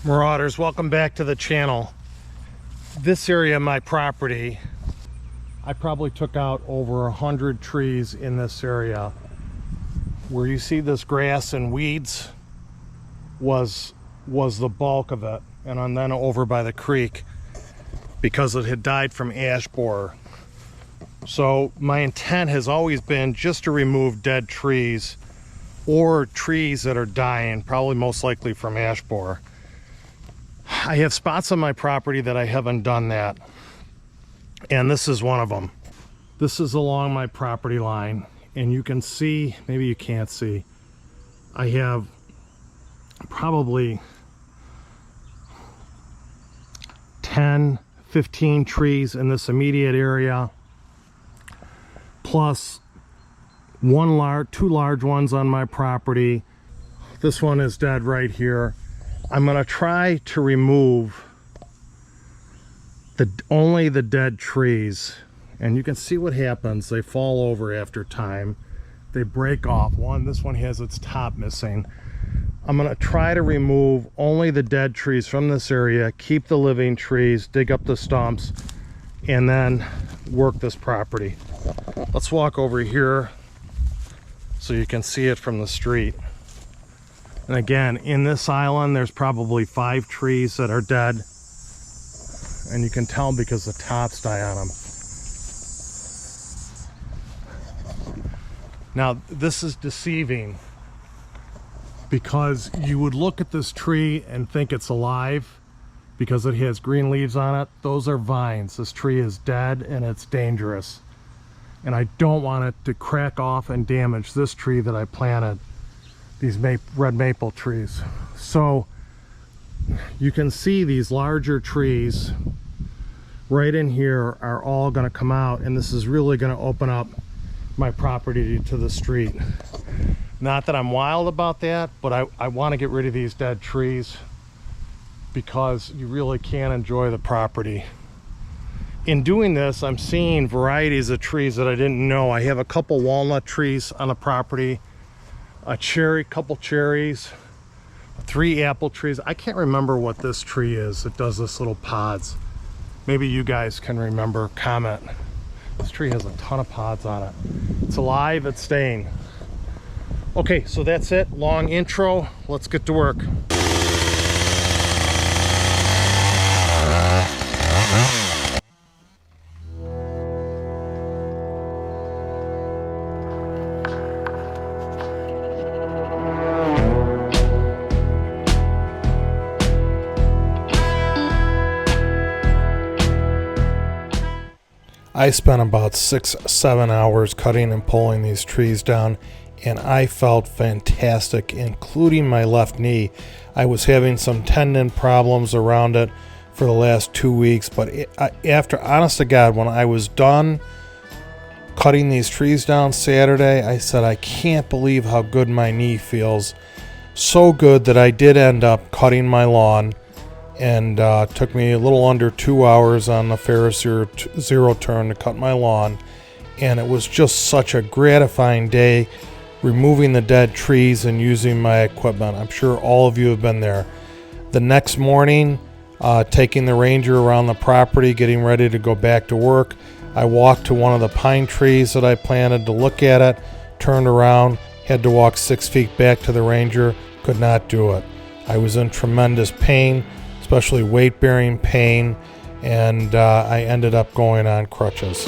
Marauders, welcome back to the channel. This area of my property, I probably took out over 100 trees in this area. Where you see this grass and weeds was the bulk of it, and then over by the creek, because it had died from ash borer. So my intent has always been just to remove dead trees or trees that are dying, probably most likely from ash borer. I have spots on my property that I haven't done that, and this is one of them. This is along my property line, and you can see, maybe you can't see, I have probably 10, 15 trees in this immediate area, plus two large ones on my property. This one is dead right here. I'm going to try to remove only the dead trees, and you can see what happens. They fall over after time. They break off. This one has its top missing. I'm going to try to remove only the dead trees from this area, keep the living trees, dig up the stumps, and then work this property. Let's walk over here so you can see it from the street. And again, in this island, there's probably 5 trees that are dead. And you can tell because the tops die on them. Now, this is deceiving because you would look at this tree and think it's alive because it has green leaves on it. Those are vines. This tree is dead and it's dangerous. And I don't want it to crack off and damage this tree that I planted. These red maple trees. So you can see these larger trees right in here are all going to come out, and this is really going to open up my property to the street. Not that I'm wild about that, but I want to get rid of these dead trees because you really can't enjoy the property. In doing this, I'm seeing varieties of trees that I didn't know. I have a couple walnut trees on the property, a couple cherries, 3 apple trees. I can't remember what this tree is. It does this little pods. Maybe you guys can remember, comment. This tree has a ton of pods on it. It's alive, it's staying. Okay, so that's it. Long intro. Let's get to work. I spent about 6-7 hours cutting and pulling these trees down, and I felt fantastic, including my left knee. I was having some tendon problems around it for the last 2 weeks, but after, honest to God, when I was done cutting these trees down Saturday, I said, I can't believe how good my knee feels. So good that I did end up cutting my lawn, and took me a little under 2 hours on the Ferris zero turn to cut my lawn. And it was just such a gratifying day removing the dead trees and using my equipment. I'm sure all of you have been there. The next morning, taking the Ranger around the property, getting ready to go back to work, I walked to one of the pine trees that I planted to look at it, turned around, had to walk 6 feet back to the Ranger, could not do it. I was in tremendous pain, especially weight-bearing pain, and I ended up going on crutches.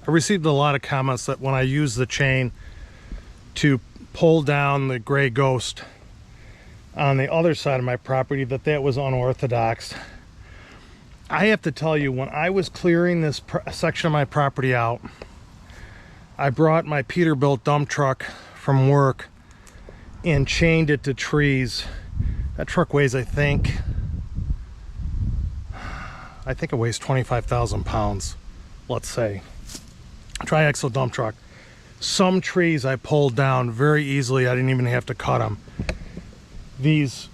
I received a lot of comments that when I use the chain to pull down the gray ghost on the other side of my property, that was unorthodox. I have to tell you, when I was clearing this section of my property out, I brought my Peterbilt dump truck from work and chained it to trees. That truck weighs, I think it weighs 25,000 pounds, let's say. Triaxle dump truck. Some trees I pulled down very easily. I didn't even have to cut them. This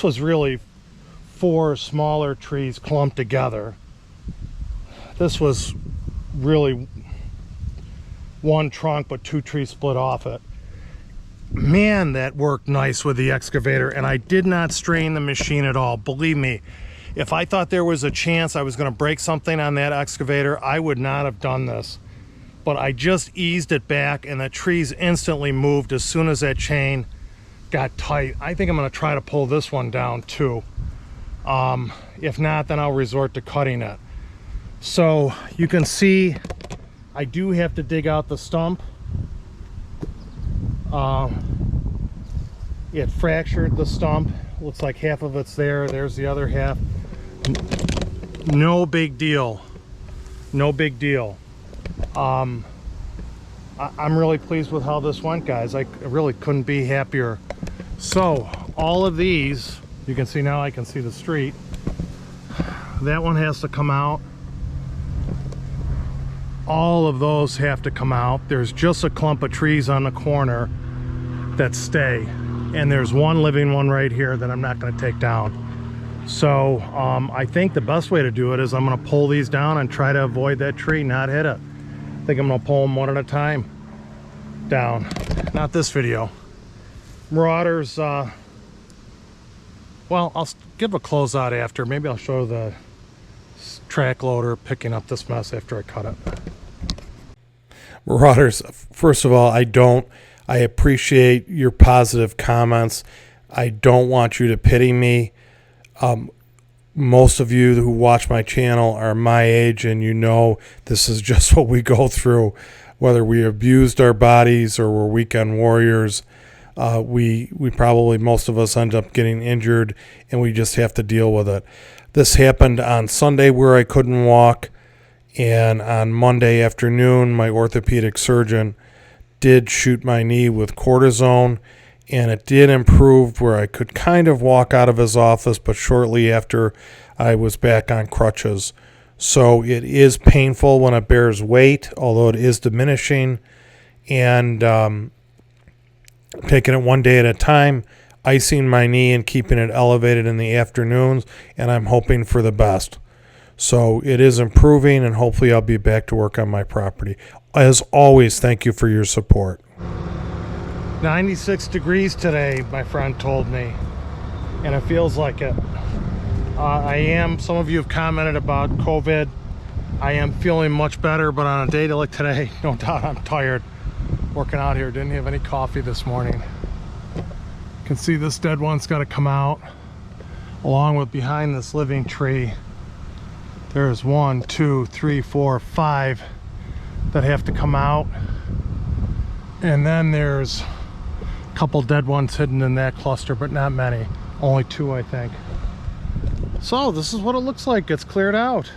was really 4 smaller trees clumped together. This was really one trunk, but 2 trees split off it. Man, that worked nice with the excavator, and I did not strain the machine at all. Believe me, if I thought there was a chance I was going to break something on that excavator, I would not have done this. But I just eased it back, and the trees instantly moved as soon as that chain got tight. I think I'm going to try to pull this one down too. If not, then I'll resort to cutting it. So you can see I do have to dig out the stump. It fractured the stump. Looks like half of it's there. There's the other half. No big deal. No big deal. I'm really pleased with how this went, guys. I really couldn't be happier. So all of these, you can see now, I can see the street. That one has to come out. All of those have to come out. There's just a clump of trees on the corner that stay, and there's one living one right here that I'm not going to take down. So I think the best way to do it is I'm going to pull these down and try to avoid that tree, not hit it. I think I'm going to pull them one at a time down. Not this video. Marauders, well, I'll give a closeout after. Maybe I'll show the track loader picking up this mess after I cut it. Marauders, first of all, I appreciate your positive comments. I don't want you to pity me. Most of you who watch my channel are my age, and you know this is just what we go through. Whether we abused our bodies or we're weekend warriors, we probably, most of us, end up getting injured, and we just have to deal with it. This happened on Sunday where I couldn't walk, and on Monday afternoon my orthopedic surgeon did shoot my knee with cortisone, and it did improve where I could kind of walk out of his office, but shortly after I was back on crutches. So it is painful when it bears weight, although it is diminishing, and taking it one day at a time, icing my knee and keeping it elevated in the afternoons, and I'm hoping for the best. So it is improving, and hopefully I'll be back to work on my property. As always, thank you for your support. 96 degrees today, my friend told me, and it feels like it. Some of you have commented about COVID. I am feeling much better, but on a day like today, no doubt I'm tired. Working out here, didn't have any coffee this morning. You can see this dead one's got to come out, along with behind this living tree. There's 1, 2, 3, 4, 5 that have to come out, and then there's a couple dead ones hidden in that cluster, but not many. Only 2, I think. So this is what it looks like. It's cleared out.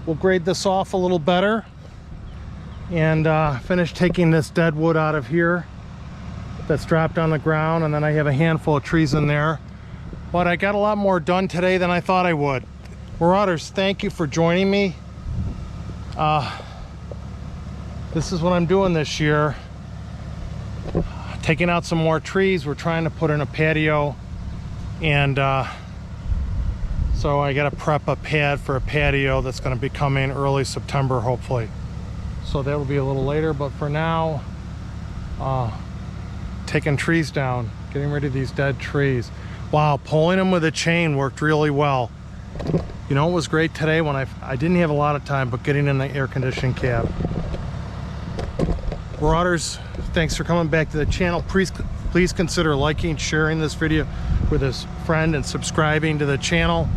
We'll grade this off a little better and finish taking this dead wood out of here that's dropped on the ground, and then I have a handful of trees in there. But I got a lot more done today than I thought I would. Marauders, thank you for joining me. This is what I'm doing this year. Taking out some more trees. We're trying to put in a patio, and so I got to prep a pad for a patio that's going to be coming early September, hopefully. So that will be a little later, but for now, taking trees down, getting rid of these dead trees. Wow, pulling them with a chain worked really well. You know, it was great today when I didn't have a lot of time, but getting in the air conditioning cab. Marauders, thanks for coming back to the channel. Please consider liking, sharing this video with a friend, and subscribing to the channel.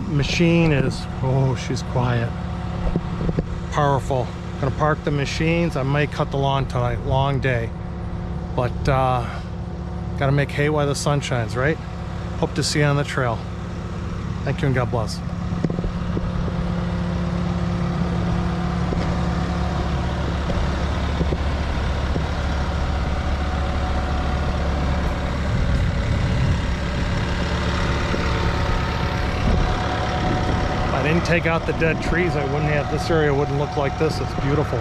Machine is, oh, she's quiet. powerful. Gonna park the machines. I might cut the lawn tonight. Long day, but gotta make hay while the sun shines, right? Hope to see you on the trail. Thank you and God bless. If I didn't take out the dead trees, I wouldn't have, this area wouldn't look like this. It's beautiful.